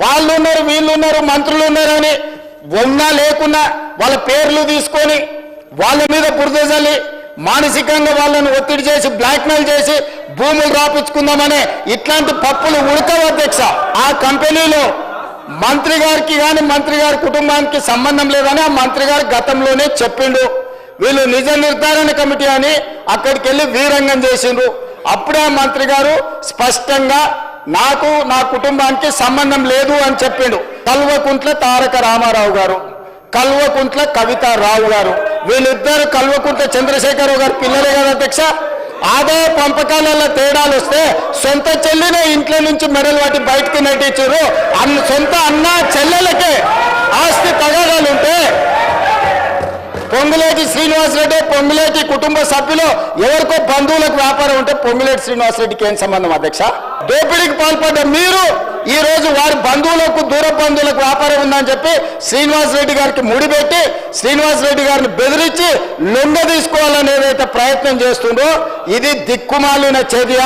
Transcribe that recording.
వాళ్ళు ఉన్నారు వీళ్ళు ఉన్నారు మంత్రులు ఉన్నారని ఉన్నా లేకున్నా వాళ్ళ పేర్లు తీసుకొని వాళ్ళ మీద బురద చల్లి మానసికంగా వాళ్ళని ఒత్తిడి చేసి బ్లాక్మెయిల్ చేసి భూములు రాపించుకుందామనే ఇట్లాంటి పప్పులు ఉడకవు అధ్యక్ష. ఆ కంపెనీలో మంత్రి గారికి కానీ మంత్రి గారి కుటుంబానికి సంబంధం లేదని ఆ మంత్రి గారు గతంలోనే చెప్పిండు. వీళ్ళు నిజ నిర్ధారణ కమిటీ అని అక్కడికి వెళ్ళి వీరంగం చేసిండ్రు. అప్పుడే ఆ మంత్రి గారు స్పష్టంగా నాకు నా కుటుంబానికి సంబంధం లేదు అని చెప్పిండు. కల్వకుంట్ల తారక రామారావు గారు, కల్వకుంట్ల కవితారావు గారు, వీళ్ళిద్దరు కల్వకుంట్ల చంద్రశేఖరరావు గారు పిల్లలే కదా అధ్యక్ష. ఆదాయ పంపకాలలో తేడాలు వస్తే సొంత చెల్లినే ఇంట్లో నుంచి మెడలు వాటి బయటకు నెట్టించారు. సొంత అన్న చెల్లెలకే ఆస్తి తగాదాలుంటే పొంగులేటి శ్రీనివాసరెడ్డి పొంగులేటి కుటుంబ సభ్యులు ఎవరికో బంధువులకు వ్యాపారం ఉంటే పొంగులేటి శ్రీనివాసరెడ్డికి ఏం సంబంధం అధ్యక్ష? దోపిడీకి పాల్పడ్డ మీరు ఈ రోజు వారి బంధువులకు దూర బంధువులకు వ్యాపారం ఉందని చెప్పి శ్రీనివాసరెడ్డి గారికి ముడిపెట్టి శ్రీనివాసరెడ్డి గారిని బెదిరించి లొంగ తీసుకోవాలని ఏదైతే ప్రయత్నం చేస్తుందో ఇది దిక్కుమాలిన చర్య.